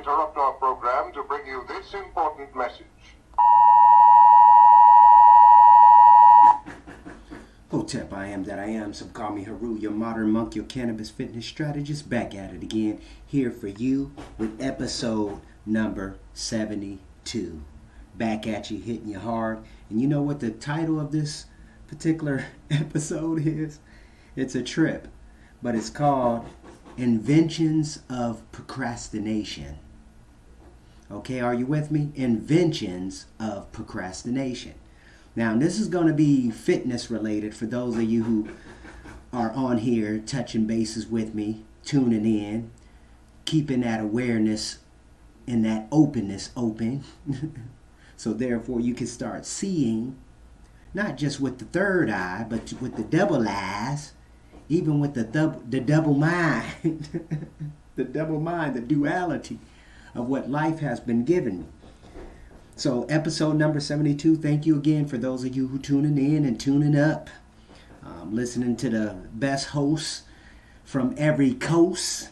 interrupt our program to bring you this important message. Hotep, I am that I am. Some call me Heru, your modern monk, your cannabis fitness strategist. Back at it again, here for you with episode number 72. Back at you, hitting you hard. And you know what the title of this particular episode is? It's a trip, but it's called Inventions of Procrastination. Okay, are you with me? Inventions of Procrastination. Now, this is going to be fitness related for those of you who are on here touching bases with me, tuning in, keeping that awareness and that openness open. So therefore you can start seeing, not just with the third eye, but with the double eyes, even with the double mind, the double mind, the duality of what life has been given. So episode number 72, thank you again for those of you who tuning in and tuning up, listening to the best hosts from every coast,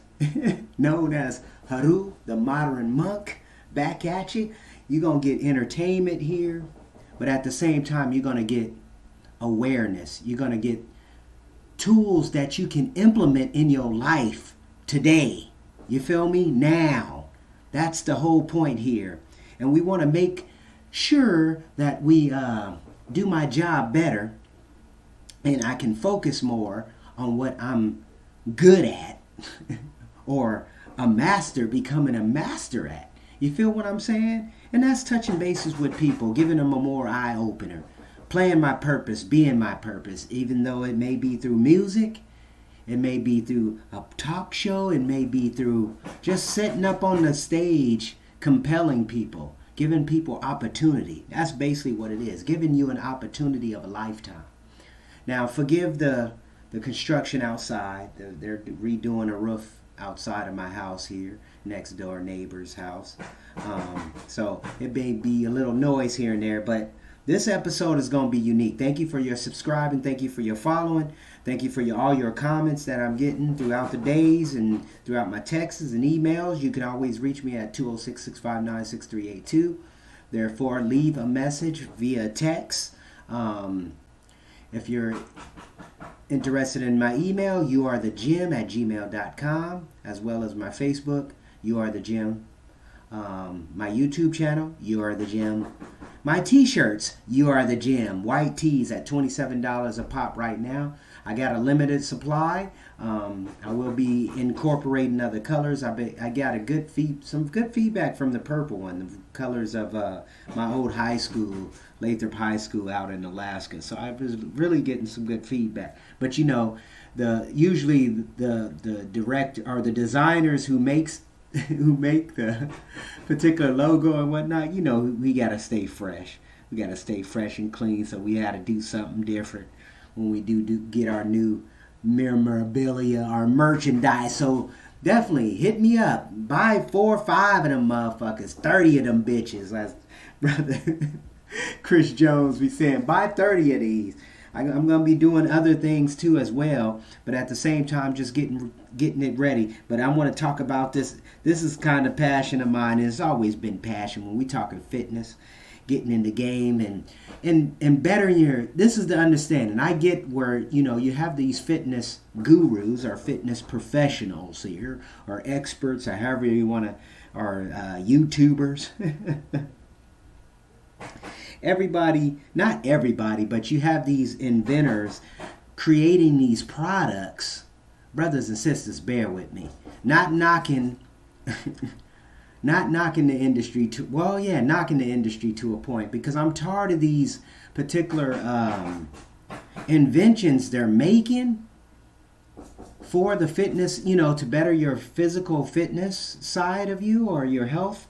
known as Heru, the modern monk, back at you. You're going to get entertainment here, but at the same time, you're going to get awareness. You're going to get tools that you can implement in your life today. You feel me? Now. That's the whole point here. And we want to make sure that we do my job better and I can focus more on what I'm good at or a master becoming a master at. You feel what I'm saying? And that's touching bases with people, giving them a more eye-opener, playing my purpose, being my purpose, even though it may be through music, it may be through a talk show, it may be through just sitting up on the stage, compelling people, giving people opportunity. That's basically what it is, giving you an opportunity of a lifetime. Now, forgive the construction outside. They're redoing a roof outside of my house here, next door neighbor's house. So it may be a little noise here and there, but this episode is going to be unique. Thank you for your subscribing. Thank you for your following. Thank you for all your comments that I'm getting throughout the days and throughout my texts and emails. You can always reach me at 206-659-6382. Therefore, leave a message via text. If you're interested in my email, youarethegym@gmail.com, as well as my Facebook, You Are the Gym. My YouTube channel, You Are the Gym. My t-shirts, You Are the Gym. White tees at $27 a pop right now. I got a limited supply. I will be incorporating other colors. I got some good feedback from the purple one, the colors of my old high school, Lathrop High School out in Alaska. So I was really getting some good feedback. But you know, usually the director or the designers who make the particular logo and whatnot, you know, we got to stay fresh. We got to stay fresh and clean, so we had to do something different when we do get our new memorabilia, our merchandise. So definitely hit me up. Buy 4 or 5 of them motherfuckers, 30 of them bitches. As brother Chris Jones be saying, buy 30 of these. I'm going to be doing other things too as well, but at the same time just getting it ready. But I want to talk about this. This is kind of passion of mine. It's always been passion when we talking fitness, getting in the game and bettering your, this is the understanding. I get where, you know, you have these fitness gurus or fitness professionals here, or experts, or however you want to, or YouTubers. Everybody, not everybody, but you have these inventors creating these products. Brothers and sisters, bear with me. Not knocking the industry to, well, yeah, knocking the industry to a point, because I'm tired of these particular inventions they're making for the fitness, you know, to better your physical fitness side of you, or your health,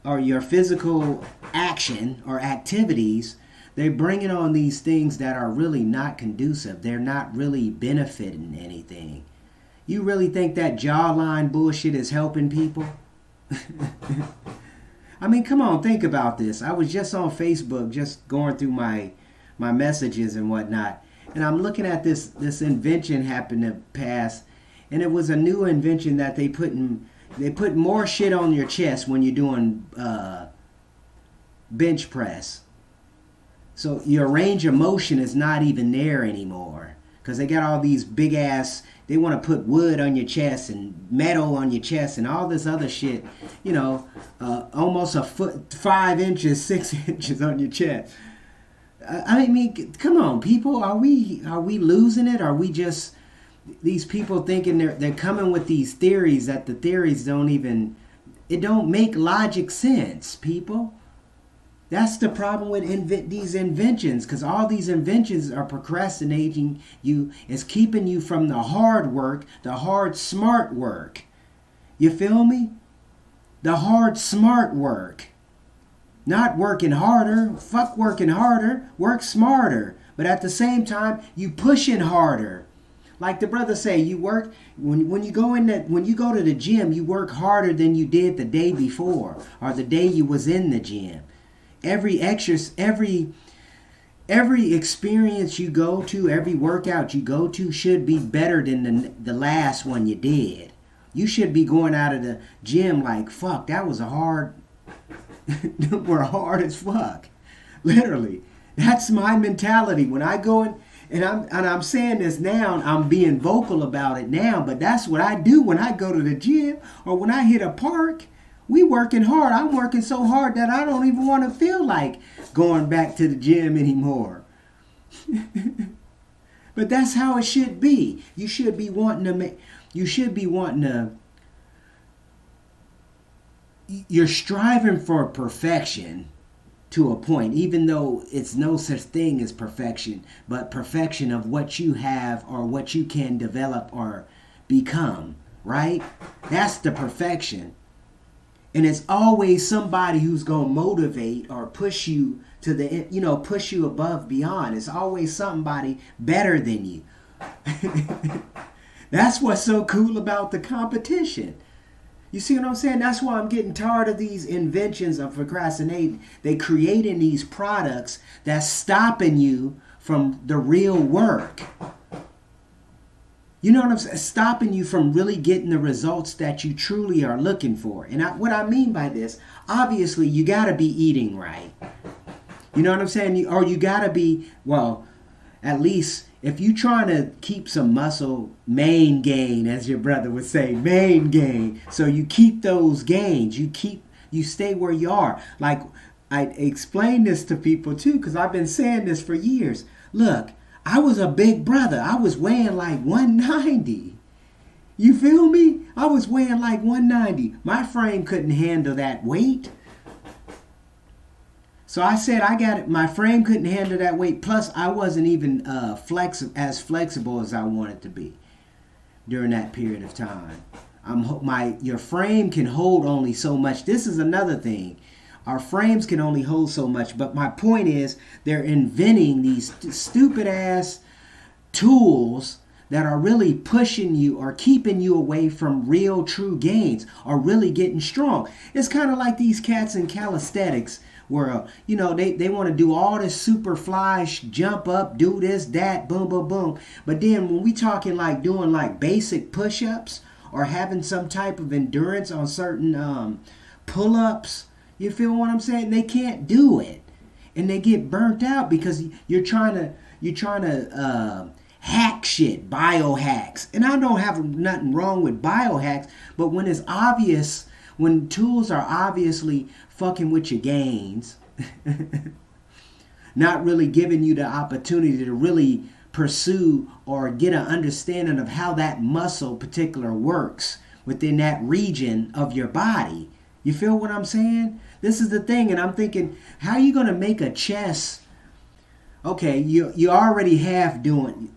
or your physical action or activities. They're bringing on these things that are really not conducive. They're not really benefiting anything. You really think that jawline bullshit is helping people? I mean, come on, think about this. I was just on Facebook, just going through my messages and whatnot, and I'm looking at this invention happened to pass, and it was a new invention that they put in They put more shit on your chest when you're doing bench press. So your range of motion is not even there anymore. Because they got all these big ass, they want to put wood on your chest and metal on your chest and all this other shit. You know, almost a foot, 5 inches, 6 inches on your chest. I mean, come on, people. Are we losing it? Are we just these people thinking they're coming with these theories that the theories it don't make logic sense, people. That's the problem with these inventions, because all these inventions are procrastinating you. It's keeping you from the hard work, the hard, smart work. You feel me? The hard, smart work. Not working harder. Fuck working harder. Work smarter. But at the same time, you pushing harder. Like the brother say, you work when you go to the gym, you work harder than you did the day before or the day you was in the gym. Every experience you go to, every workout you go to should be better than the last one you did. You should be going out of the gym like, fuck, that was we're hard as fuck. Literally. That's my mentality. When I go in, and I'm saying this now, I'm being vocal about it now, but that's what I do when I go to the gym or when I hit a park. We working hard. I'm working so hard that I don't even want to feel like going back to the gym anymore. But that's how it should be. You should be wanting to you're striving for perfection to a point, even though it's no such thing as perfection, but perfection of what you have or what you can develop or become, right? That's the perfection. And it's always somebody who's going to motivate or push you to push you above beyond. It's always somebody better than you. That's what's so cool about the competition. You see what I'm saying? That's why I'm getting tired of these inventions of procrastinating. They creating these products that's stopping you from the real work. You know what I'm saying? Stopping you from really getting the results that you truly are looking for. And what I mean by this, obviously, you got to be eating right. You know what I'm saying? You got to be, well, at least if you're trying to keep some muscle, main gain, as your brother would say, main gain. So you keep those gains. You stay where you are. Like, I explain this to people too, because I've been saying this for years. Look, I was a big brother. I was weighing like 190. You feel me? I was weighing like 190. My frame couldn't handle that weight. So I said my frame couldn't handle that weight. Plus, I wasn't even as flexible as I wanted to be during that period of time. Your frame can hold only so much. This is another thing. Our frames can only hold so much. But my point is, they're inventing these stupid ass tools that are really pushing you or keeping you away from real true gains or really getting strong. It's kind of like these cats in calisthenics where, they want to do all this super fly, jump up, do this, that, boom, boom, boom. But then when we talking like doing like basic push-ups or having some type of endurance on certain pull-ups, you feel what I'm saying? They can't do it. And they get burnt out because you're trying to hack shit, biohacks. And I don't have nothing wrong with biohacks, but when it's obvious, when tools are obviously fucking with your gains, not really giving you the opportunity to really pursue or get an understanding of how that muscle particular works within that region of your body. You feel what I'm saying? This is the thing, and I'm thinking, how are you going to make a chest? Okay, you already have doing.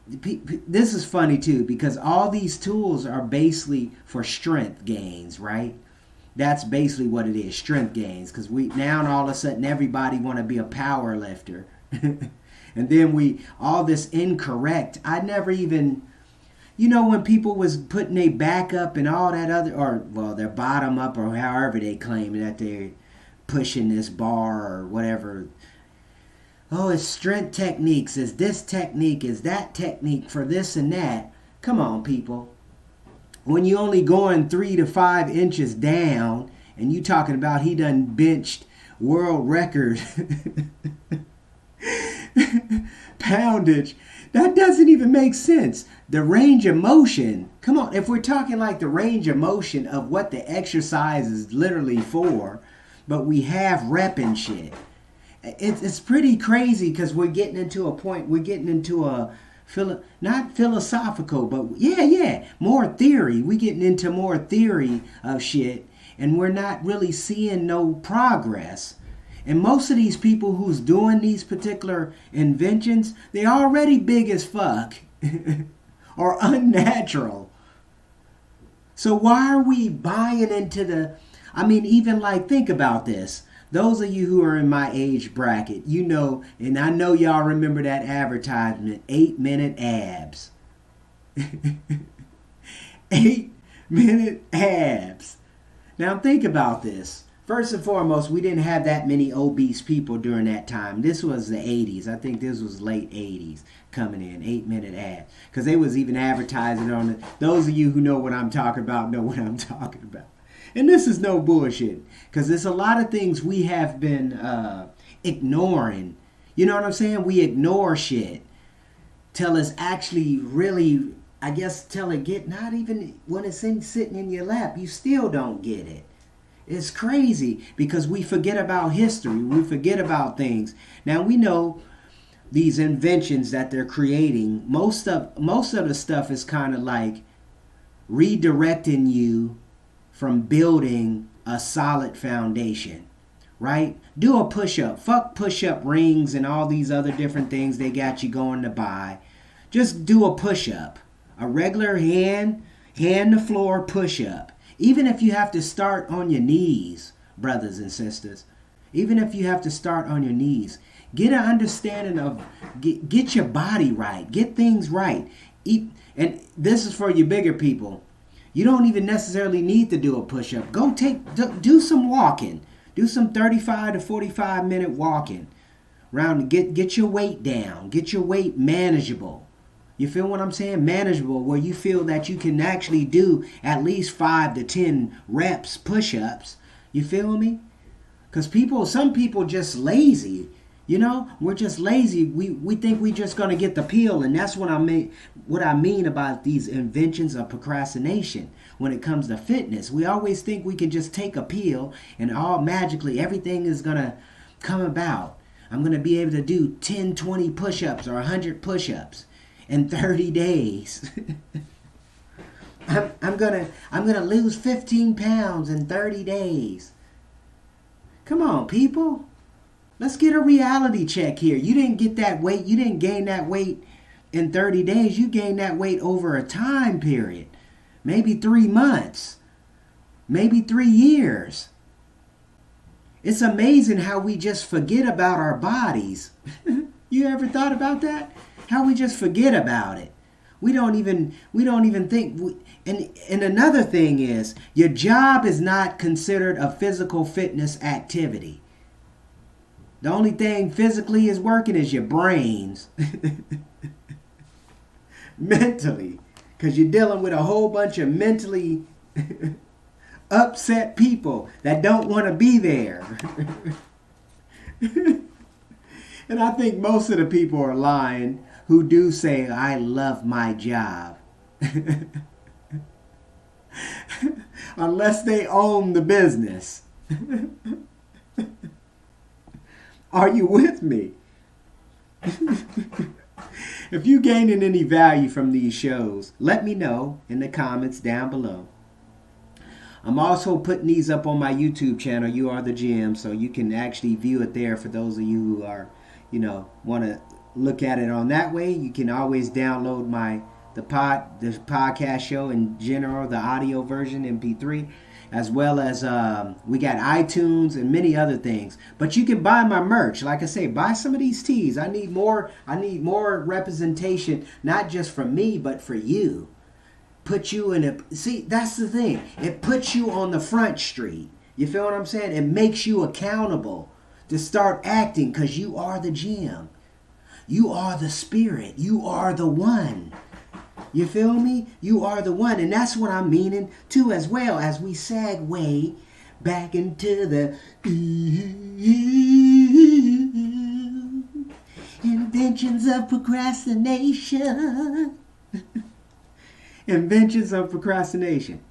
This is funny too, because all these tools are basically for strength gains, right? That's basically what it is, strength gains. Because now all of a sudden everybody want to be a power lifter, and then all this incorrect. I never even. When people was putting their back up and all that their bottom up or however they claim that they're pushing this bar or whatever. Oh, it's strength techniques. Is this technique? Is that technique for this and that? Come on, people. when you only going 3 to 5 inches down, and you talking about he done benched world record poundage, that doesn't even make sense. The range of motion, come on, if we're talking like the range of motion of what the exercise is literally for, but we have rep and shit. It's pretty crazy because we're getting into a point, we're getting into a, not philosophical, but more theory. We're getting into more theory of shit, and we're not really seeing no progress. And most of these people who's doing these particular inventions, they already big as fuck or unnatural. So why are we buying into the, I mean, even like, think about this. Those of you who are in my age bracket, you know, and I know y'all remember that advertisement, 8-minute abs. 8-minute abs. Now think about this. First and foremost, we didn't have that many obese people during that time. This was the 80s. I think this was late 80s coming in, 8-minute abs. Because they was even advertising on it. Those of you who know what I'm talking about know what I'm talking about. And this is no bullshit, because there's a lot of things we have been ignoring. You know what I'm saying? We ignore shit till it's actually really, I guess, till it get, not even when it's sitting in your lap, you still don't get it. It's crazy because we forget about history. We forget about things. Now we know these inventions that they're creating, most of the stuff is kind of like redirecting you from building a solid foundation, right? Do a push-up. Fuck push-up rings and all these other different things they got you going to buy. Just do a push-up. A regular hand to floor push-up. Even if you have to start on your knees, brothers and sisters. Even if you have to start on your knees. Get an understanding of, get your body right. Get things right. And this is for you bigger people. You don't even necessarily need to do a push-up. Do some walking. Do some 35 to 45 minute walking. Get your weight down. Get your weight manageable. You feel what I'm saying? Manageable, where you feel that you can actually do at least 5 to 10 reps push-ups. You feel me? Because some people just lazy. You know, we're just lazy. We think we just gonna get the pill, and that's what I mean about these inventions of procrastination. When it comes to fitness, we always think we can just take a pill and all magically everything is gonna come about. I'm gonna be able to do 10, 20 push-ups or 100 push-ups in 30 days. I'm gonna lose 15 pounds in 30 days. Come on, people. Let's get a reality check here. You didn't get that weight. You didn't gain that weight in 30 days. You gained that weight over a time period. Maybe 3 months. Maybe 3 years. It's amazing how we just forget about our bodies. You ever thought about that? How we just forget about it. We don't even think. And another thing is, your job is not considered a physical fitness activity. The only thing physically is working is your brains. Mentally. Because you're dealing with a whole bunch of mentally upset people that don't want to be there. And I think most of the people are lying who do say, I love my job. Unless they own the business. Are you with me? If you're gaining any value from these shows, let me know in the comments down below. I'm also putting these up on my YouTube channel, You Are the Gym, so you can actually view it there for those of you who are, want to look at it on that way. You can always download the podcast show in general, the audio version, MP3. As well as we got iTunes and many other things. But you can buy my merch. Like I say, buy some of these tees. I need more representation, not just from me, but for you. Put you in see, that's the thing. It puts you on the front street. You feel what I'm saying? It makes you accountable to start acting, because you are the gym. You are the spirit. You are the one. You feel me? You are the one. And that's what I'm meaning too, as well, as we segue back into the inventions of procrastination. Inventions of procrastination.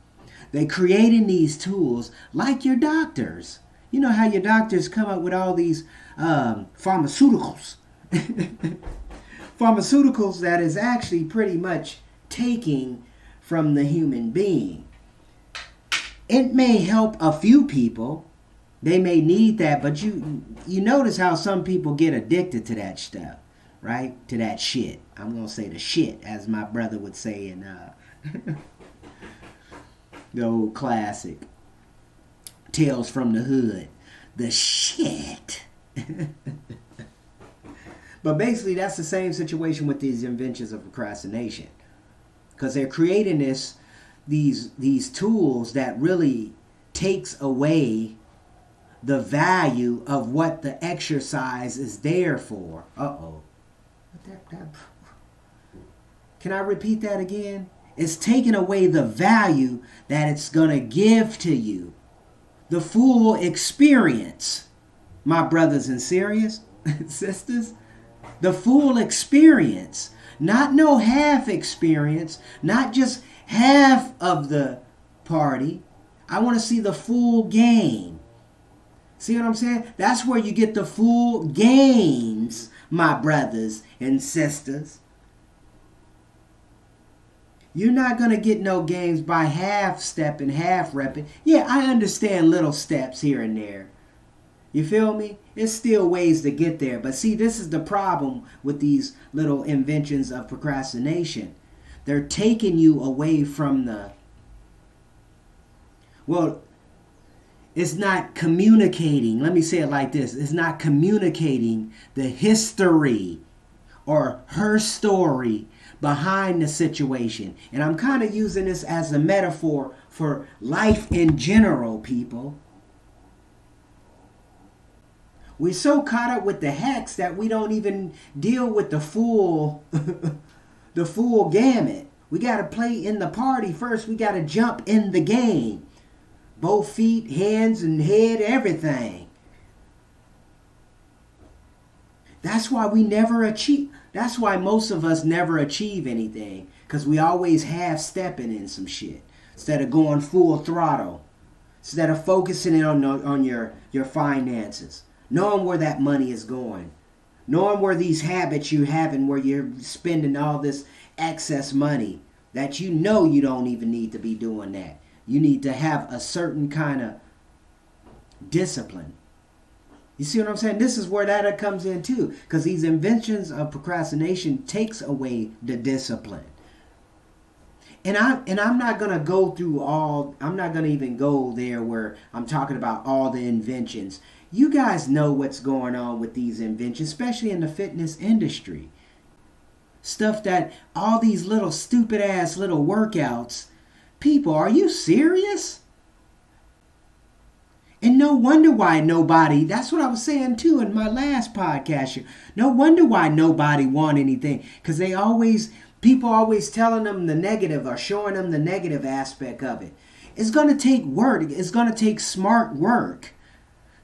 They creating these tools like your doctors. You know how your doctors come up with all these pharmaceuticals. Pharmaceuticals that is actually pretty much taking from the human being. It may help a few people. They may need that, but you notice how some people get addicted to that stuff, right? To that shit. I'm going to say the shit, as my brother would say in the old classic Tales from the Hood. The shit. But basically, that's the same situation with these inventions of procrastination. Because they're creating these tools that really takes away the value of what the exercise is there for. Can I repeat that again? It's taking away the value that it's going to give to you. The full experience, my brothers and sisters. The full experience. Not no half experience. Not just half of the party. I want to see the full game. See what I'm saying? That's where you get the full games, my brothers and sisters. You're not going to get no games by half stepping, half repping. Yeah, I understand little steps here and there. You feel me? It's still ways to get there. But see, this is the problem with these little inventions of procrastination. They're taking you away from it's not communicating. Let me say it like this. It's not communicating the history or her story behind the situation. And I'm kind of using this as a metaphor for life in general, people. We're so caught up with the hacks that we don't even deal with the full the full gamut. We got to play in the party first. We got to jump in the game. Both feet, hands, and head, everything. That's why we never achieve. That's why most of us never achieve anything. Because we always half-stepping in some shit. Instead of going full throttle. Instead of focusing in on your finances. Knowing where that money is going. Knowing where these habits you're having, where you're spending all this excess money. That you know you don't even need to be doing that. You need to have a certain kind of discipline. You see what I'm saying? This is where that comes in too. Because these inventions of procrastination takes away the discipline. And I'm not going to go through I'm not going to even go there where I'm talking about all the inventions. You guys know what's going on with these inventions, especially in the fitness industry. Stuff that all these little stupid ass little workouts. People, are you serious? And no wonder why nobody, that's what I was saying too in my last podcast. No wonder why nobody want anything. Because people always telling them the negative or showing them the negative aspect of it. It's going to take work. It's going to take smart work.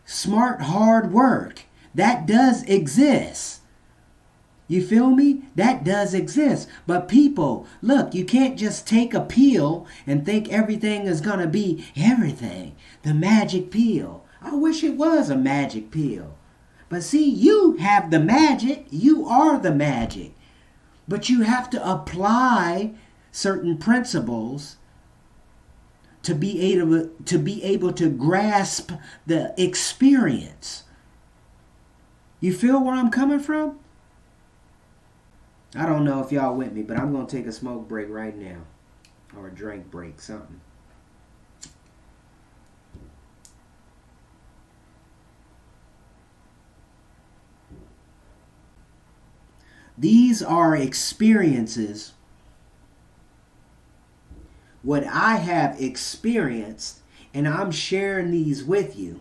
Smart, hard work. That does exist. You feel me? That does exist. But people, look, you can't just take a pill and think everything is going to be everything. The magic pill. I wish it was a magic pill. But see, you have the magic. You are the magic. But you have to apply certain principles to be able to grasp the experience. You feel where I'm coming from? I don't know if y'all with me, but I'm going to take a smoke break right now. Or a drink break, something. These are experiences. What I have experienced, and I'm sharing these with you.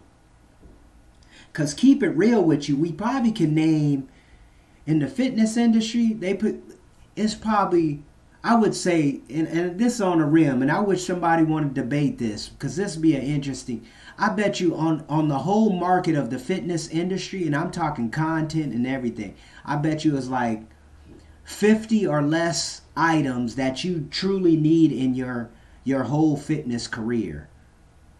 Because keep it real with you, we probably can name, in the fitness industry, it's probably I would say, and this on a rim, and I wish somebody wanted to debate this because this would be an interesting. I bet you on the whole market of the fitness industry, and I'm talking content and everything, I bet you it's like 50 or less items that you truly need in your whole fitness career.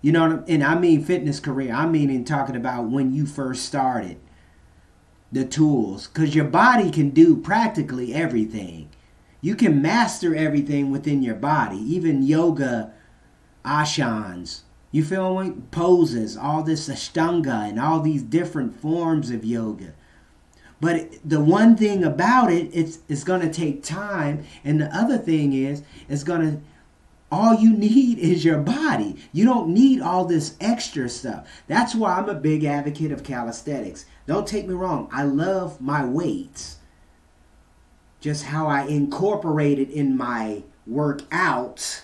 You know what and I mean fitness career. I mean in talking about when you first started. The tools, because your body can do practically everything. You can master everything within your body, even yoga asanas. You feel me? Poses, all this ashtanga and all these different forms of yoga. But the one thing about it, it's going to take time. And the other thing is, all you need is your body. You don't need all this extra stuff. That's why I'm a big advocate of calisthenics. Don't take me wrong. I love my weights. Just how I incorporate it in my workouts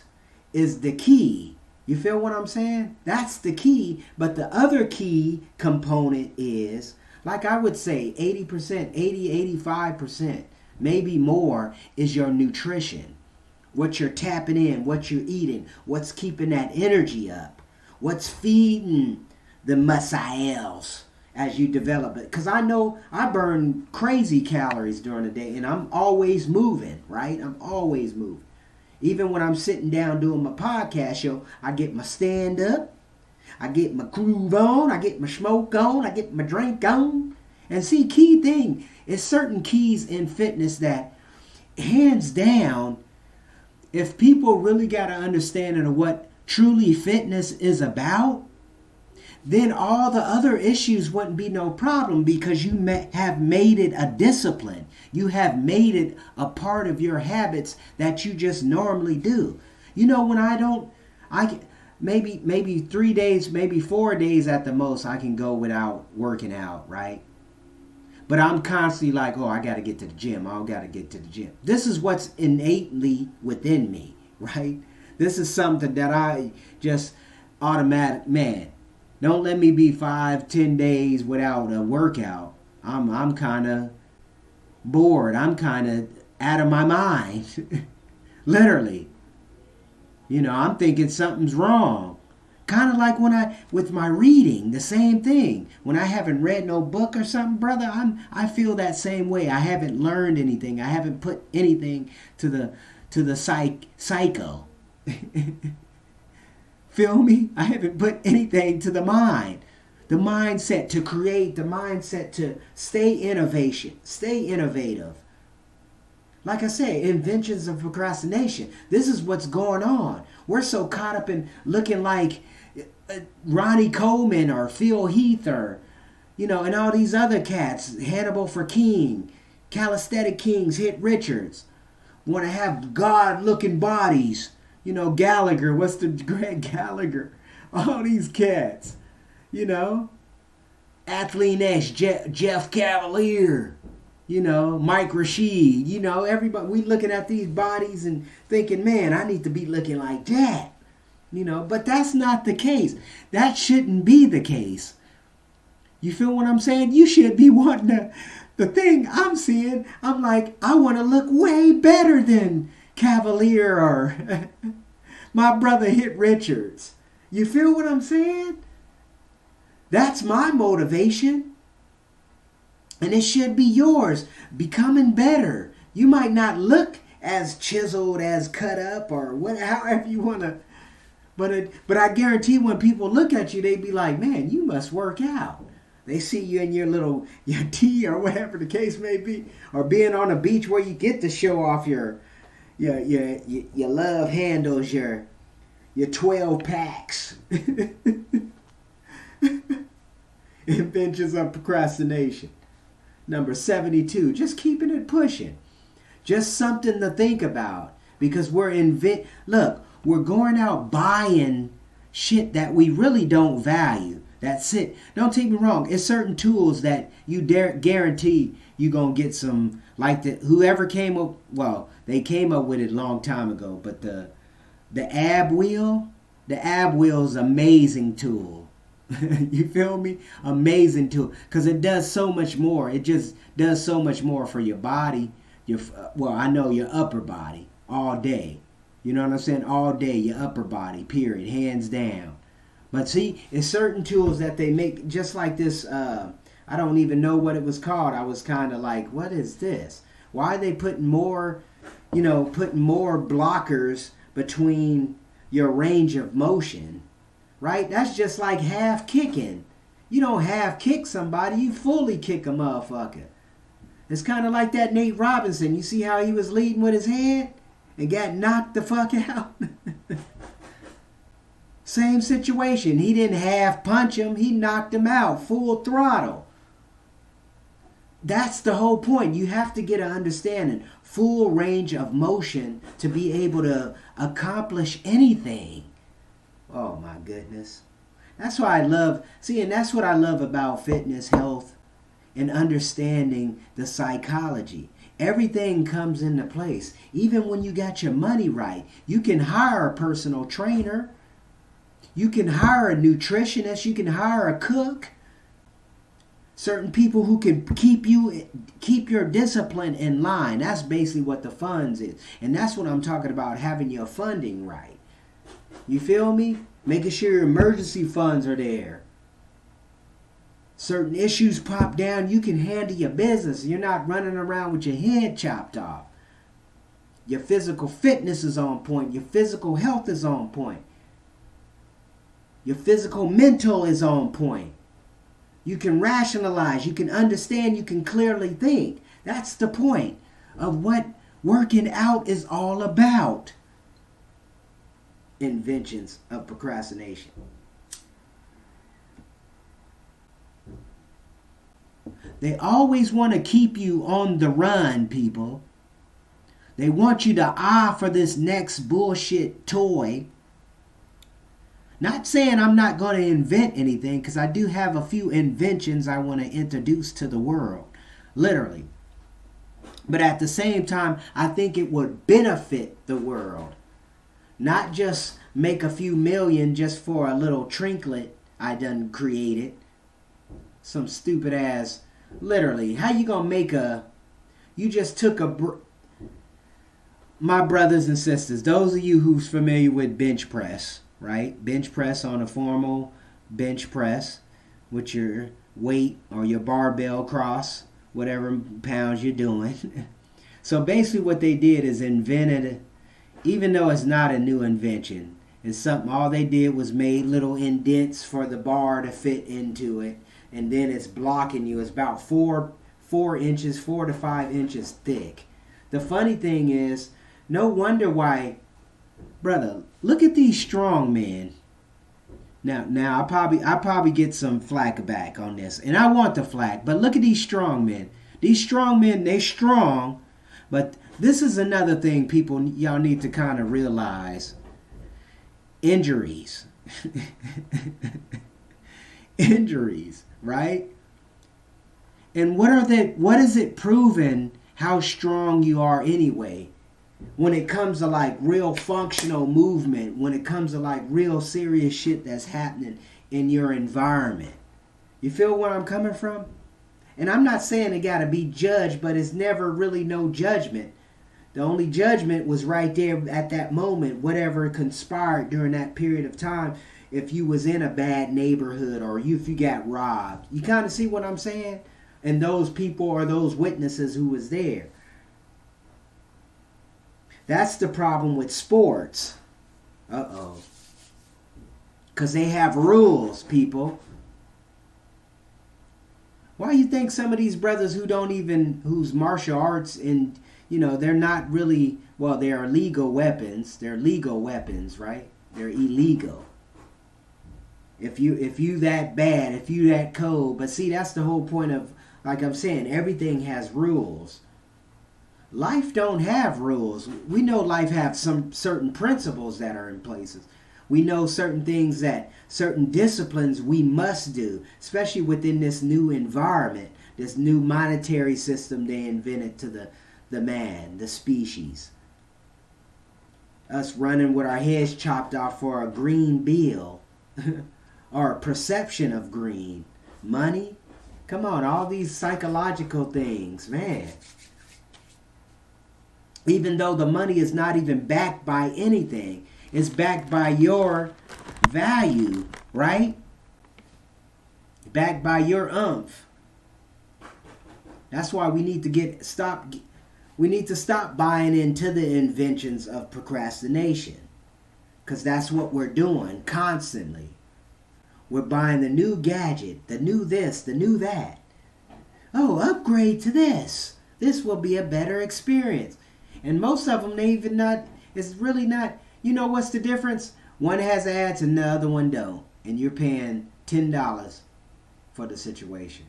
is the key. You feel what I'm saying? That's the key. But the other key component is, like I would say, 80%, 80, 85%, maybe more, is your nutrition. What you're tapping in, what you're eating, what's keeping that energy up, what's feeding the muscles as you develop it. Because I know I burn crazy calories during the day, and I'm always moving, right? I'm always moving. Even when I'm sitting down doing my podcast show, I get my stand up, I get my groove on, I get my smoke on, I get my drink on. And see, key thing is certain keys in fitness that, hands down, if people really got an understanding of what truly fitness is about, then all the other issues wouldn't be no problem because you have made it a discipline. You have made it a part of your habits that you just normally do. You know, when maybe 3 days, maybe 4 days at the most, I can go without working out, right? But I'm constantly like, oh, I got to get to the gym. I got to get to the gym. This is what's innately within me, right? This is something that I just automatic, man, don't let me be 5-10 days without a workout. I'm kind of bored. I'm kind of out of my mind. Literally. You know, I'm thinking something's wrong. Kind of like with my reading, the same thing. When I haven't read no book or something, brother, I feel that same way. I haven't learned anything. I haven't put anything to the psycho. Feel me? I haven't put anything to the mind. The mindset to create, the mindset to stay innovative. Like I say, Inventions of Procrastination. This is what's going on. We're so caught up in looking like Ronnie Coleman or Phil Heath or, you know, and all these other cats. Hannibal for King, Calisthenic Kings, Hit Richards. Want to have God-looking bodies. You know, Gallagher. What's the Greg Gallagher? All these cats. You know. Athleen Nash, Jeff Cavalier. You know, Mike Rashid, you know, everybody, we looking at these bodies and thinking, man, I need to be looking like that. You know, but that's not the case. That shouldn't be the case. You feel what I'm saying? You should be wanting the thing I'm seeing, I'm like, I want to look way better than Cavalier or my brother Hit Richards. You feel what I'm saying? That's my motivation. And it should be yours, becoming better. You might not look as chiseled, as cut up, or however you want to. But I guarantee when people look at you, they be like, man, you must work out. They see you in your tee or whatever the case may be, or being on a beach where you get to show off your love handles, your 12 packs. Inventions of Procrastination. Number 72, just keeping it pushing. Just something to think about. Because we're going out buying shit that we really don't value. That's it. Don't take me wrong. It's certain tools that you guarantee you going to get some, like whoever came up, well, they came up with it a long time ago, but the ab wheel is an amazing tool. You feel me? Amazing tool. Because it does so much more. It just does so much more for your body. I know your upper body. all day. You know what I'm saying? All day, your upper body, period, hands down. But see, it's certain tools that they make, just like this, I don't even know what it was called. I was kind of like, what is this? Why are they putting more blockers between your range of motion, right? That's just like half kicking. You don't half kick somebody, you fully kick a motherfucker. It's kind of like that Nate Robinson. You see how he was leading with his head and got knocked the fuck out? Same situation. He didn't half punch him. He knocked him out full throttle. That's the whole point. You have to get an understanding. Full range of motion to be able to accomplish anything. Oh my goodness. That's why I love, and that's what I love about fitness, health, and understanding the psychology. Everything comes into place. Even when you got your money right, you can hire a personal trainer. You can hire a nutritionist. You can hire a cook. Certain people who can keep your discipline in line. That's basically what the funds is. And that's what I'm talking about, having your funding right. You feel me? Making sure your emergency funds are there. Certain issues pop down, you can handle your business. You're not running around with your head chopped off. Your physical fitness is on point. Your physical health is on point. Your physical mental is on point. You can rationalize, you can understand, you can clearly think. That's the point of what working out is all about. Inventions of Procrastination. They always want to keep you on the run, people. They want you to for this next bullshit toy. Not saying I'm not going to invent anything, because I do have a few inventions I want to introduce to the world. Literally. But at the same time, I think it would benefit the world. Not just make a few million just for a little trinklet I done created. Some stupid ass. Literally. How you going to make you just took my brothers and sisters, those of you who's familiar with bench press. Right? Bench press on a formal bench press with your weight or your barbell cross, whatever pounds you're doing. So basically what they did is invented, even though it's not a new invention, it's something, all they did was made little indents for the bar to fit into it, and then it's blocking you. It's about 4 to 5 inches thick. The funny thing is, no wonder why, brother, look at these strong men. Now I probably get some flack back on this, and I want the flack. But look at these strong men. These strong men, they strong, but this is another thing y'all need to kind of realize. Injuries. Injuries, right? And what is it proven how strong you are anyway? When it comes to like real functional movement, when it comes to like real serious shit that's happening in your environment. You feel where I'm coming from? And I'm not saying it got to be judged, but it's never really no judgment. The only judgment was right there at that moment, whatever conspired during that period of time, if you was in a bad neighborhood or if you got robbed. You kind of see what I'm saying? And those people are those witnesses who was there. That's the problem with sports. Because they have rules, people. Why do you think some of these brothers whose martial arts and, they're not really, well, they are legal weapons. They're legal weapons, right? They're illegal. If you that bad, if you that cold. But see, that's the whole point of, like I'm saying, everything has rules. Life don't have rules. We know life have some certain principles that are in places. We know certain things certain disciplines we must do, especially within this new environment, this new monetary system they invented to the man, the species. Us running with our heads chopped off for a green bill or a perception of green. Money? Come on, all these psychological things, man. Even though the money is not even backed by anything. It's backed by your value, right? Backed by your umph. That's why we need to stop buying into the inventions of procrastination. Because that's what we're doing constantly. We're buying the new gadget, the new this, the new that. Oh, upgrade to this. This will be a better experience. And most of them, it's really not, what's the difference? One has ads and the other one don't. And you're paying $10 for the situation.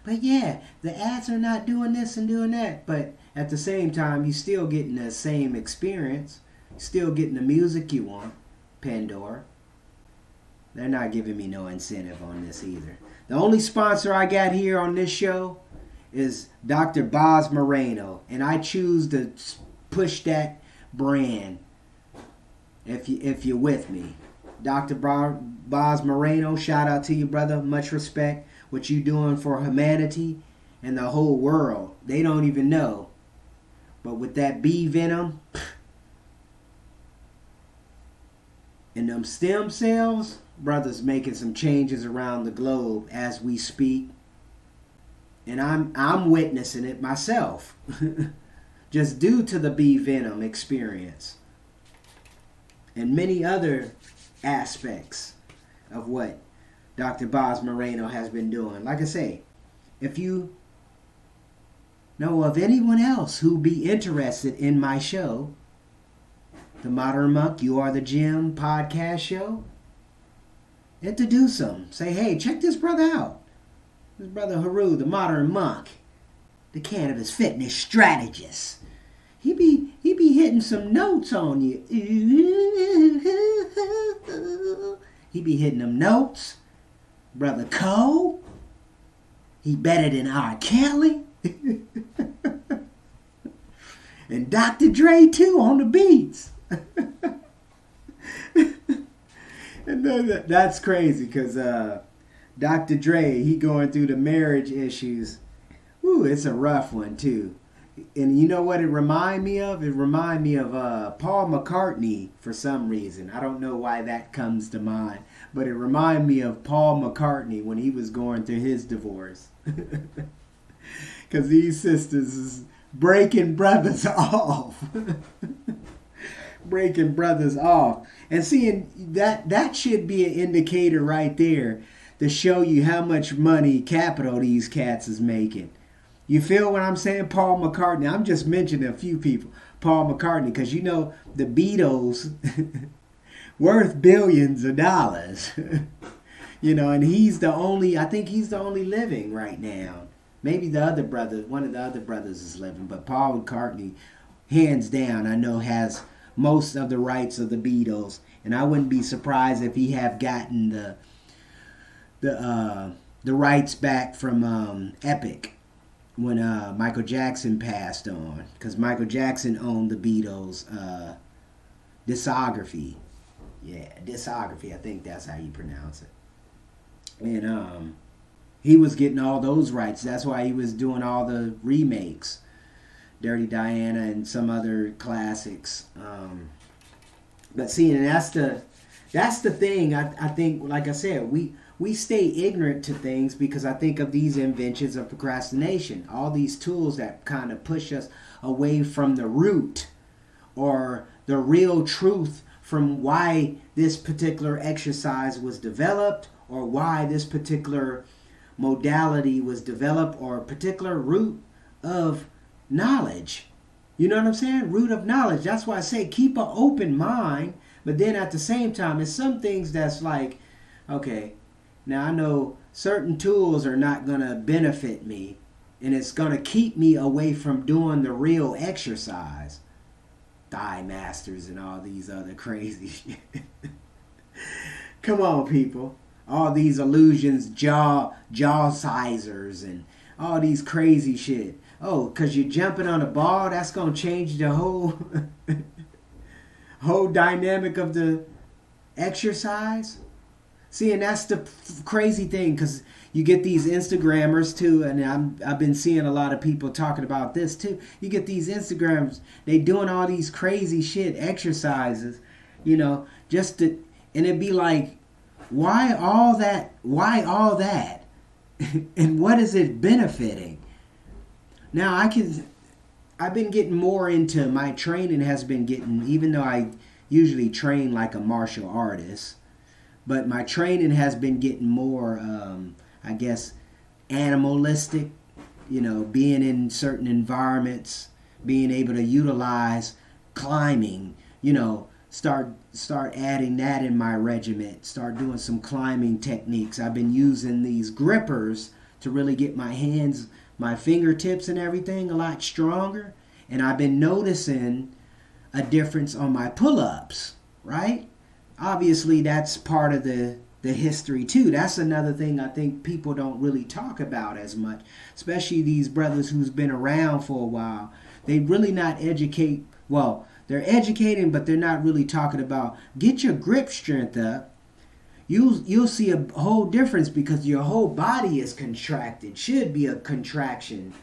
But yeah, the ads are not doing this and doing that. But at the same time, you're still getting the same experience. Still getting the music you want. Pandora. They're not giving me no incentive on this either. The only sponsor I got here on this show is Dr. Boz Moreno. And I choose to push that brand if you're with me. Dr. Boz Moreno, shout out to you, brother. Much respect. What you doing for humanity and the whole world. They don't even know. But with that bee venom and them stem cells, brother's making some changes around the globe as we speak. And I'm witnessing it myself. Just due to the bee venom experience. And many other aspects of what Dr. Boz Moreno has been doing. Like I say, if you know of anyone else who be interested in my show, The Modern Monk, You Are the Gym podcast show, introduce them. Say, hey, check this brother out. This brother Heru, the Modern Monk, the cannabis fitness strategist. He be hitting some notes on you. He be hitting them notes. Brother Cole, he better than R. Kelly. And Dr. Dre too on the beats. And that's crazy because Dr. Dre, he going through the marriage issues. Ooh, it's a rough one too. And you know what it remind me of? It remind me of Paul McCartney for some reason. I don't know why that comes to mind. But it remind me of Paul McCartney when he was going through his divorce. Because these sisters is breaking brothers off. Breaking brothers off. And seeing that should be an indicator right there to show you how much money capital these cats is making. You feel what I'm saying? Paul McCartney. I'm just mentioning a few people. Paul McCartney, because the Beatles worth billions of dollars. And I think he's the only living right now. Maybe one of the other brothers is living, but Paul McCartney, hands down, I know has most of the rights of the Beatles, and I wouldn't be surprised if he have gotten the rights back from Epic when Michael Jackson passed on, because Michael Jackson owned the Beatles discography. Yeah, discography, I think that's how you pronounce it. And he was getting all those rights. That's why he was doing all the remakes. Dirty Diana and some other classics. But seeing that's the thing. I think, like I said, we stay ignorant to things because I think of these inventions of procrastination. All these tools that kind of push us away from the root or the real truth from why this particular exercise was developed or why this particular modality was developed or a particular root of knowledge. You know what I'm saying? Root of knowledge. That's why I say keep an open mind, but then at the same time, it's some things that's like, okay, now I know certain tools are not going to benefit me and it's going to keep me away from doing the real exercise. Thigh masters and all these other crazy shit. Come on, people. All these illusions, jaw sizers and all these crazy shit. Oh, because you're jumping on a ball, that's going to change the whole dynamic of the exercise? See, and that's the crazy thing, because you get these Instagrammers too, and I've been seeing a lot of people talking about this too. You get these Instagrams, they doing all these crazy shit exercises, just to, and it'd be like, why all that? Why all that? And what is it benefiting? Now I've been getting more into, my training has been getting, even though I usually train like a martial artist, but my training has been getting more, I guess, animalistic, being in certain environments, being able to utilize climbing, start adding that in my regiment, start doing some climbing techniques. I've been using these grippers to really get my hands, my fingertips and everything a lot stronger. And I've been noticing a difference on my pull-ups, right? Obviously, that's part of the history too. That's another thing I think people don't really talk about as much, especially these brothers who's been around for a while. They really not educate, well, they're educating, but they're not really talking about, get your grip strength up. You'll see a whole difference, because your whole body is contracted. Should be a contraction.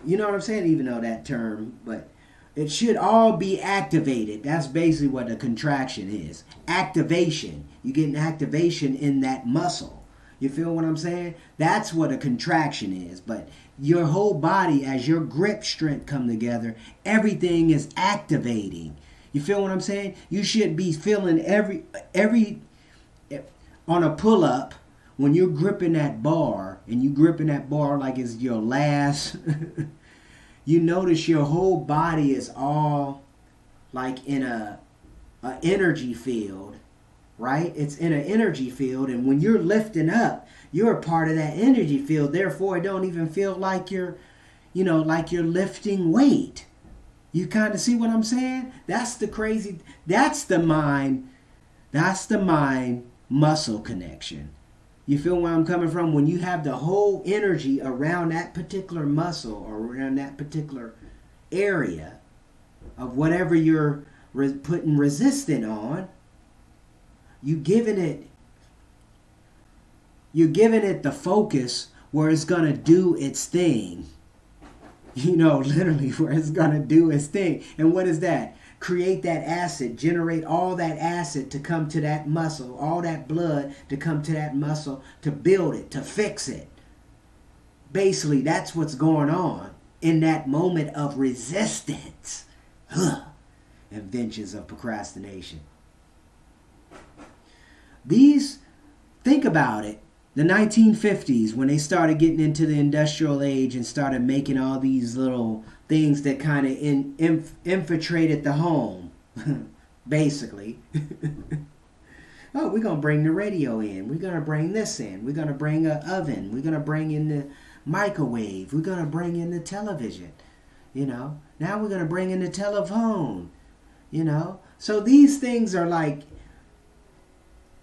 You know what I'm saying? Even though that term, but it should all be activated. That's basically what a contraction is. Activation. You get an activation in that muscle. You feel what I'm saying? That's what a contraction is. But your whole body, as your grip strength come together, everything is activating. You feel what I'm saying? You should be feeling every on a pull-up, when you're gripping that bar, and you gripping that bar like it's your last, you notice your whole body is all like in a energy field, right? It's in an energy field, and when you're lifting up, you're a part of that energy field. Therefore, it don't even feel like you're lifting weight. You kind of see what I'm saying? That's the mind muscle connection. You feel where I'm coming from? When you have the whole energy around that particular muscle, or around that particular area of whatever you're putting resistance on, you're giving it the focus where it's going to do its thing. Literally where it's going to do its thing. And what is that? Create that acid, generate all that acid to come to that muscle, all that blood to come to that muscle, to build it, to fix it. Basically, that's what's going on in that moment of resistance. Inventions of procrastination. Think about it. The 1950s, when they started getting into the industrial age and started making all these little things that kind of infiltrated the home, basically. Oh, we're going to bring the radio in. We're going to bring this in. We're going to bring an oven. We're going to bring in the microwave. We're going to bring in the television. Now we're going to bring in the telephone. So these things are like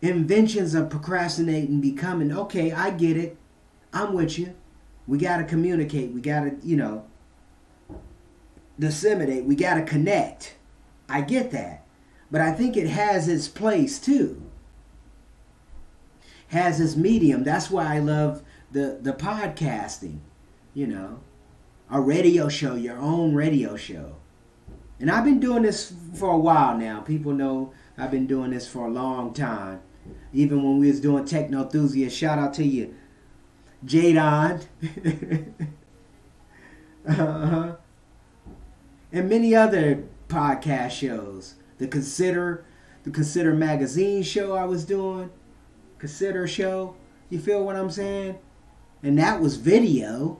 inventions of procrastinating, becoming, okay, I get it. I'm with you. We got to communicate. We got to, disseminate. We got to connect. I get that. But I think it has its place too. Has its medium. That's why I love the podcasting. A radio show, your own radio show. And I've been doing this for a while now. People know I've been doing this for a long time. Even when we was doing Techno Enthusiast, shout out to you, Jadon. And many other podcast shows. The Consider magazine show I was doing. Consider show. You feel what I'm saying? And that was video.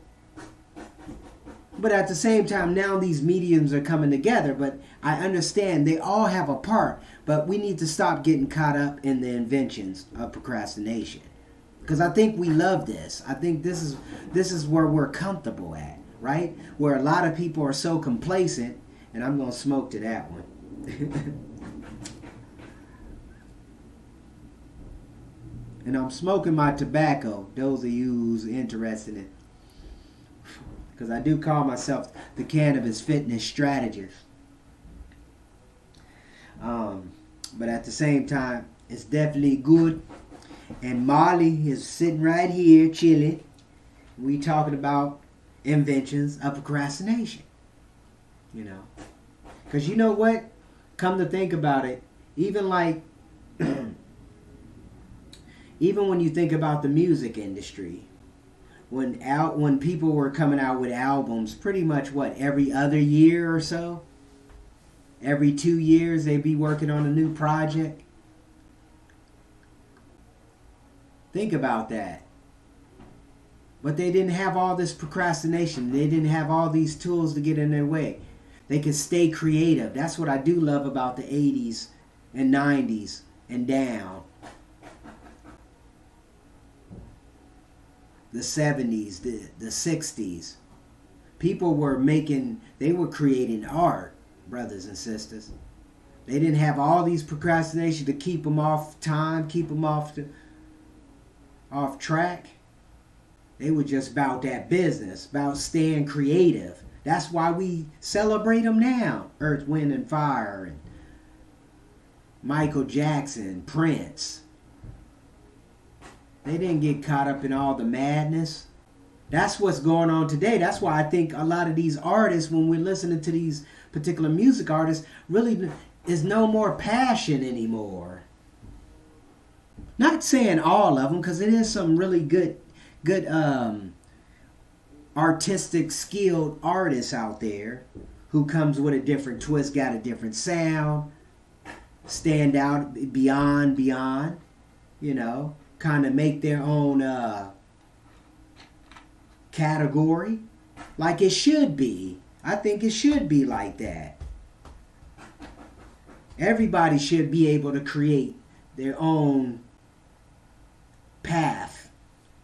But at the same time, now these mediums are coming together. But I understand they all have a part. But we need to stop getting caught up in the inventions of procrastination. Because I think we love this. I think this is where we're comfortable at, right? Where a lot of people are so complacent. And I'm going to smoke to that one. And I'm smoking my tobacco. Those of you who's interested in it. Because I do call myself the cannabis fitness strategist. But at the same time, it's definitely good. And Molly is sitting right here chilling. We talking about inventions of procrastination. You know. Because you know what? Come to think about it, even like, even when you think about the music industry, when people were coming out with albums, pretty much every other year or so, every 2 years they'd be working on a new project. Think about that. But they didn't have all this procrastination. They didn't have all these tools to get in their way. They could stay creative. That's what I do love about the 80s and 90s and down. The 70s, the 60s. People were creating art, brothers and sisters. They didn't have all these procrastination to keep them off time, keep them off track. They were just about that business, about staying creative. That's why we celebrate them now. Earth, Wind, and Fire, and Michael Jackson, Prince. They didn't get caught up in all the madness. That's what's going on today. That's why I think a lot of these artists, when we're listening to these particular music artists, really is no more passion anymore. Not saying all of them, because it is some really good artistic, skilled artists out there who comes with a different twist, got a different sound, stand out beyond, you know, kind of make their own category, like it should be. I think it should be like that. Everybody should be able to create their own path.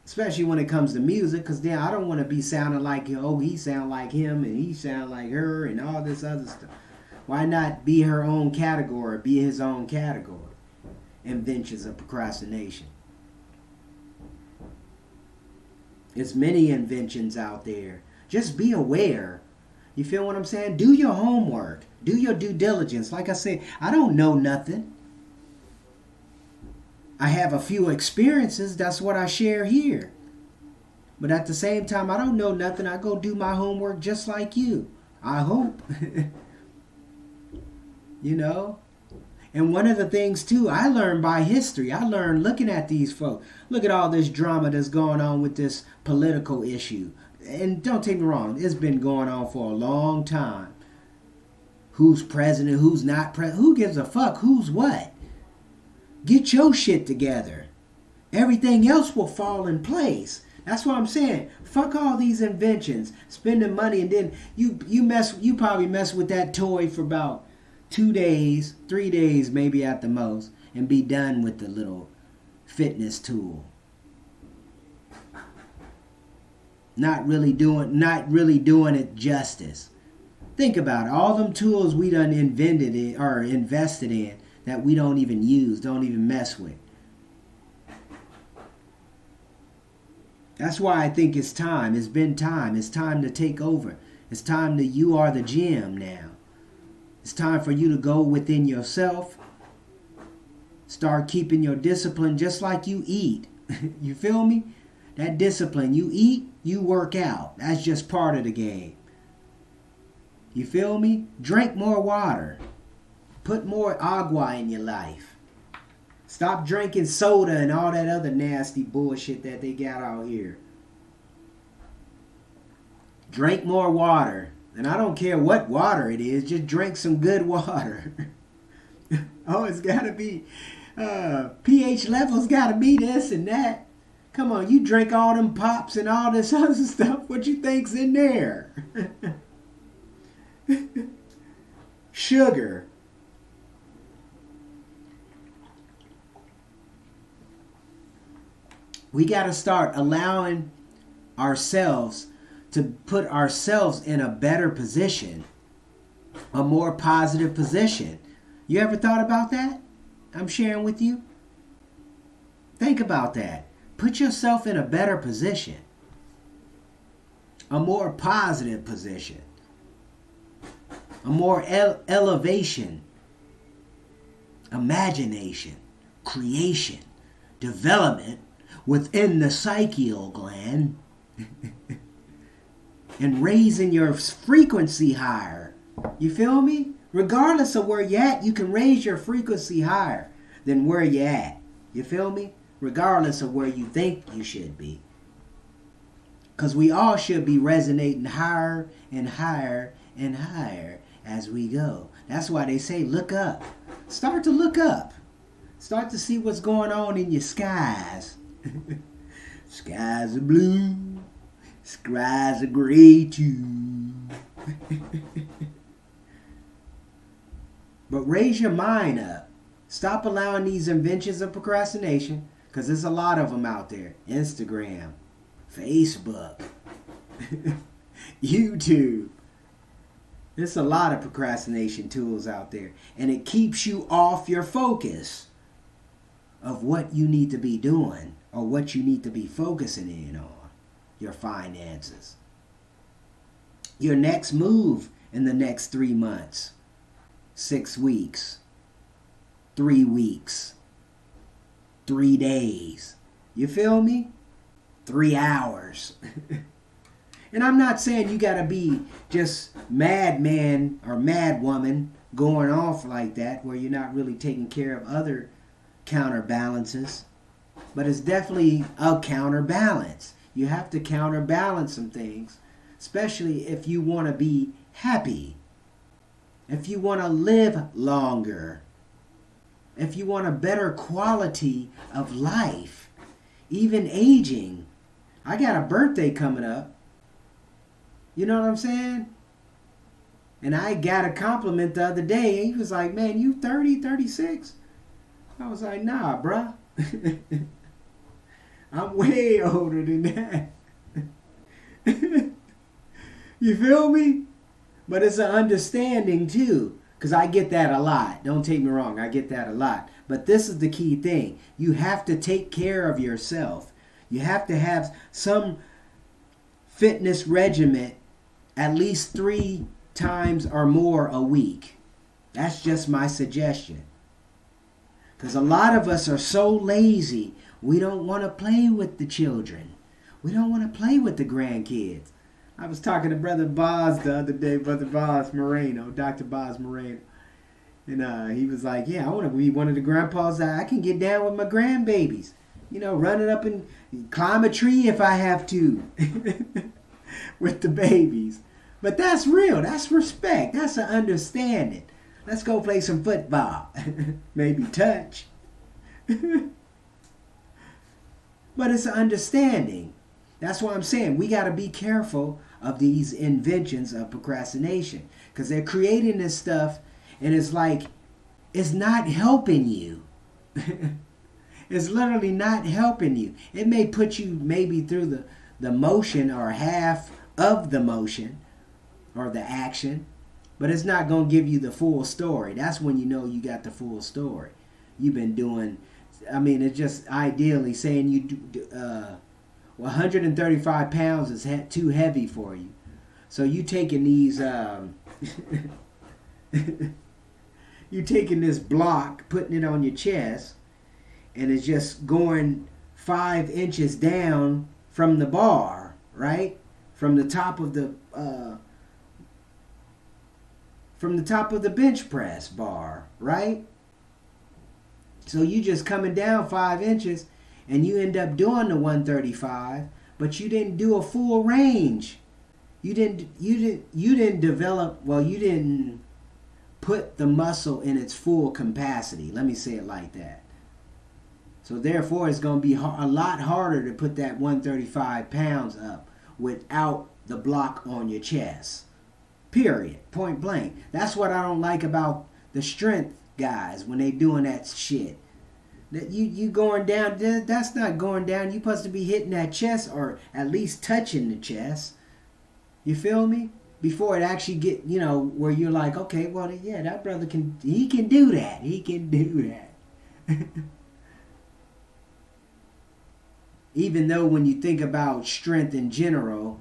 Especially when it comes to music, because then I don't want to be sounding like, he sound like him and he sound like her and all this other stuff. Why not be her own category, be his own category? Inventions of procrastination. There's many inventions out there. Just be aware. You feel what I'm saying? Do your homework. Do your due diligence. Like I said, I don't know nothing. I have a few experiences. That's what I share here. But at the same time, I don't know nothing. I go do my homework just like you. I hope. You know? And one of the things, too, I learned by history. I learned looking at these folks. Look at all this drama that's going on with this political issue. And don't take me wrong. It's been going on for a long time. Who's president? Who's not president? Who gives a fuck? Who's what? Get your shit together. Everything else will fall in place. That's what I'm saying. Fuck all these inventions, spending money, and then you probably mess with that toy for about 2 days, 3 days maybe at the most, and be done with the little fitness tool. Not really doing it justice. Think about it. All them tools we done invented or invested in that we don't even use, don't even mess with. That's why I think it's time. It's been time. It's time to take over. It's time that you are the gym now. It's time for you to go within yourself. Start keeping your discipline just like you eat. You feel me? That discipline. You eat, you work out. That's just part of the game. You feel me? Drink more water. Put more agua in your life. Stop drinking soda and all that other nasty bullshit that they got out here. Drink more water. And I don't care what water it is. Just drink some good water. Oh, it's got to be... pH levels got to be this and that. Come on, you drink all them pops and all this other stuff. What you think's in there? Sugar. We got to start allowing ourselves to put ourselves in a better position, a more positive position. You ever thought about that? I'm sharing with you. Think about that. Put yourself in a better position, a more positive position, a more elevation, imagination, creation. development within the psychial gland and raising your frequency higher. You feel me? Regardless of where you're at, you can raise your frequency higher than where you're at. You feel me? Regardless of where you think you should be. Because we all should be resonating higher and higher and higher as we go. That's why they say look up. Start to look up. Start to see what's going on in your skies. Skies are blue. Skies are gray too. But raise your mind up. Stop allowing these inventions of procrastination, because there's a lot of them out there. Instagram, Facebook, YouTube. There's a lot of procrastination tools out there. And it keeps you off your focus of what you need to be doing or what you need to be focusing in on. Your finances. Your next move in the next 3 months. 6 weeks, 3 weeks, 3 days. You feel me? 3 hours. And I'm not saying you gotta be just madman or madwoman going off like that where you're not really taking care of other counterbalances. But it's definitely a counterbalance. You have to counterbalance some things, especially if you want to be happy. If you want to live longer, if you want a better quality of life, even aging. I got a birthday coming up. You know what I'm saying? And I got a compliment the other day. He was like, man, you 30, 36? I was like, nah, bruh. I'm way older than that. You feel me? But it's an understanding too, because I get that a lot. Don't take me wrong, I get that a lot. But this is the key thing. You have to take care of yourself. You have to have some fitness regimen at least 3 times or more a week. That's just my suggestion. Because a lot of us are so lazy, we don't want to play with the children. We don't want to play with the grandkids. I was talking to Brother Boz the other day, Brother Boz Moreno, Dr. Boz Moreno. And he was like, yeah, I want to be one of the grandpas that I can get down with my grandbabies. You know, running up and climb a tree if I have to with the babies. But that's real. That's respect. That's an understanding. Let's go play some football. Maybe touch. But it's an understanding. That's why I'm saying we got to be careful of these inventions of procrastination. Because they're creating this stuff and it's like, it's not helping you. It's literally not helping you. It may put you maybe through the motion or half of the motion or the action, but it's not going to give you the full story. That's when you know you got the full story. You've been doing, I mean, it's just ideally saying you do, 135 pounds is too heavy for you. So you taking these, you taking this block, putting it on your chest, and it's just going 5 inches down from the bar, right? From the top of the bench press bar, right? So you just coming down 5 inches, and you end up doing the 135, but you didn't do a full range. You didn't develop. Well, you didn't put the muscle in its full capacity. Let me say it like that. So therefore, it's going to be a lot harder to put that 135 pounds up without the block on your chest. Period. Point blank. That's what I don't like about the strength guys when they doing that shit. That you going down, that's not going down. You supposed to be hitting that chest or at least touching the chest. You feel me? Before it actually get, you know, where you're like, okay, well, yeah, that brother can do that. He can do that. Even though when you think about strength in general,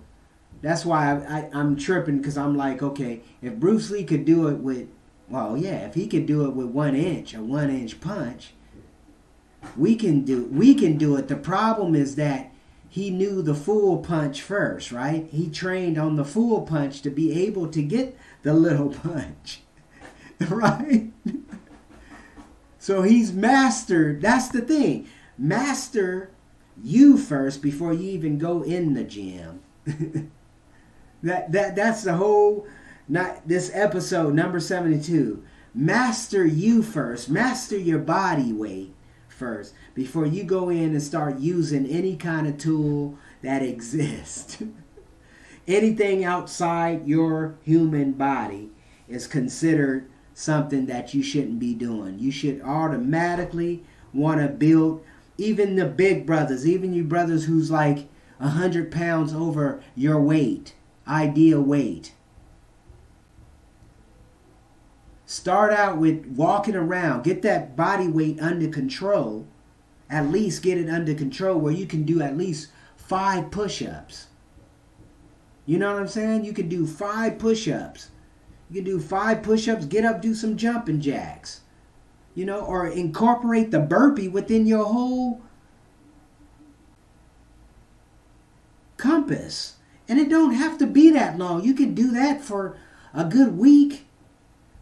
that's why I'm tripping, because I'm like, okay, if Bruce Lee could do it with, well, yeah, if he could do it with 1 inch, a 1 inch punch, We can do it. The problem is that he knew the full punch first, right? He trained on the full punch to be able to get the little punch. Right? So he's mastered. That's the thing. Master you first before you even go in the gym. That's the whole, not this episode number 72. Master you first. Master your body weight first before you go in and start using any kind of tool that exists. Anything outside your human body is considered something that you shouldn't be doing. You should automatically want to build, even the big brothers, even you brothers who's like 100 pounds over your weight, ideal weight. Start out with walking around. Get that body weight under control. At least get it under control where you can do at least 5 push-ups. You know what I'm saying? You can do 5 push-ups. You can do 5 push-ups. Get up, do some jumping jacks. You know, or incorporate the burpee within your whole compass. And it don't have to be that long. You can do that for a good week.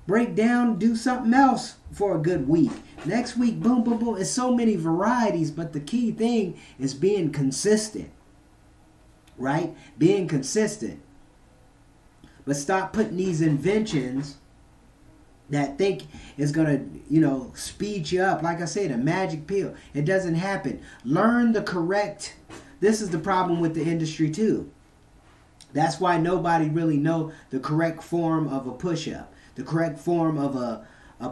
Break down, do something else for a good week. Next week, boom, boom, boom. It's so many varieties, but the key thing is being consistent. Right? Being consistent. But stop putting these inventions that think is going to, speed you up. Like I said, a magic pill. It doesn't happen. Learn the correct. This is the problem with the industry too. That's why nobody really know the correct form of a push-up. The correct form of a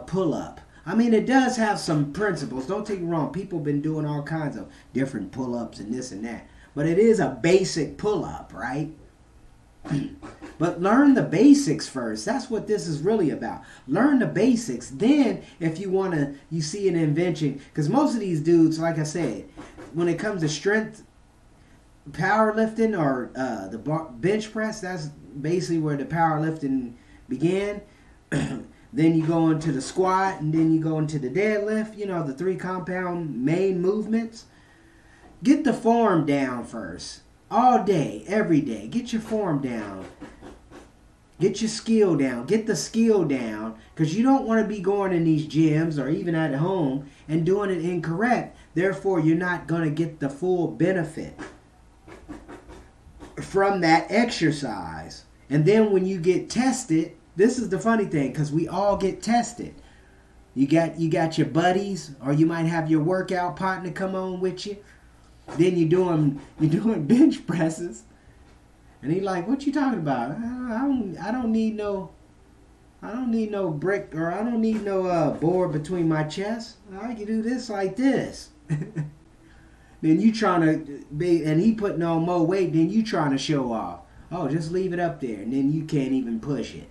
pull-up. I mean, it does have some principles. Don't take me wrong. People have been doing all kinds of different pull-ups and this and that. But it is a basic pull-up, right? But learn the basics first. That's what this is really about. Learn the basics. Then, if you see an invention. Because most of these dudes, like I said, when it comes to strength, powerlifting, or the bench press, that's basically where the powerlifting began. Then you go into the squat, and then you go into the deadlift, the 3 compound main movements. Get the form down first. All day, every day. Get your form down. Get your skill down. Get the skill down. Because you don't want to be going in these gyms or even at home and doing it incorrect. Therefore, you're not going to get the full benefit from that exercise. And then when you get tested, this is the funny thing, because we all get tested. You got your buddies, or you might have your workout partner come on with you. Then you're doing bench presses, and he's like, "What you talking about? I don't need no brick, or I don't need no board between my chest. I can do this like this." Then you trying to be, and he putting on more weight. Then you trying to show off. Oh, just leave it up there, and then you can't even push it.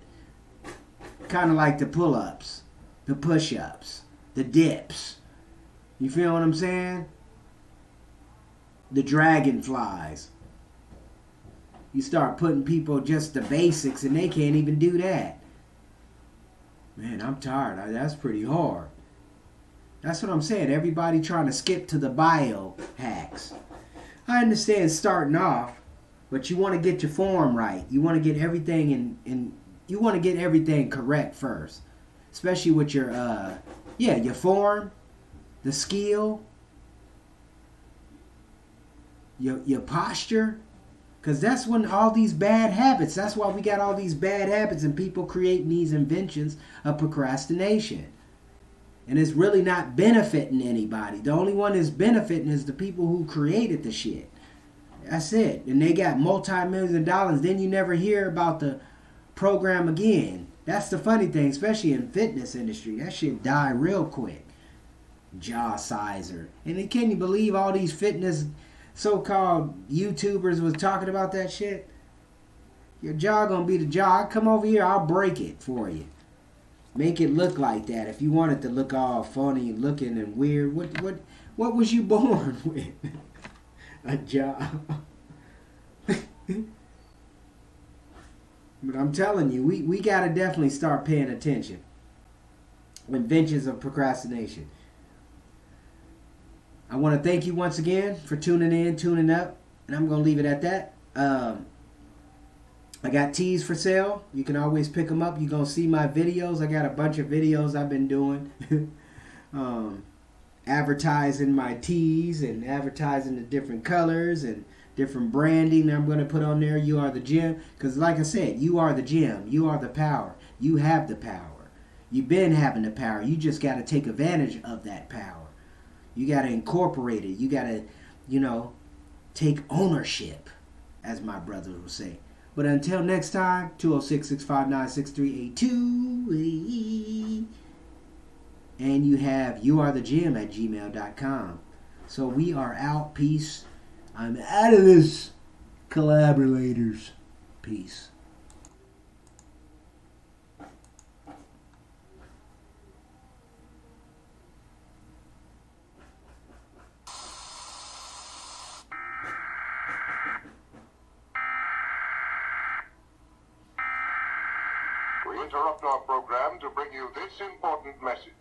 Kind of like the pull-ups, the push-ups, the dips. You feel what I'm saying? The dragonflies. You start putting people just the basics and they can't even do that. Man, I'm tired. That's pretty hard. That's what I'm saying. Everybody trying to skip to the bio hacks. I understand starting off, but you want to get your form right. You want to get everything you want to get everything correct first. Especially with your your form, the skill, your posture. Because that's when all these bad habits, that's why we got all these bad habits and people creating these inventions of procrastination. And it's really not benefiting anybody. The only one that's benefiting is the people who created the shit. That's it. And they got multi-millions of dollars. Then you never hear about the program again. That's the funny thing, especially in fitness industry. That shit die real quick. Jaw sizer. And then can you believe all these fitness so-called YouTubers was talking about that shit? Your jaw gonna be the jaw. Come over here, I'll break it for you. Make it look like that. If you want it to look all funny looking and weird, what was you born with? A jaw. But I'm telling you, we gotta definitely start paying attention. Inventions of procrastination. I want to thank you once again for tuning in, tuning up, and I'm going to leave it at that. I got teas for sale. You can always pick them up. You're going to see my videos. I got a bunch of videos I've been doing. Advertising my teas and advertising the different colors and different branding that I'm going to put on there. You are the gym. Because like I said, you are the gym. You are the power. You have the power. You've been having the power. You just got to take advantage of that power. You got to incorporate it. You got to, take ownership, as my brother will say. But until next time, 206-659-6382. And you have youarethegym@gmail.com. So we are out. Peace. I'm out of this, collaborators. Peace. We interrupt our program to bring you this important message.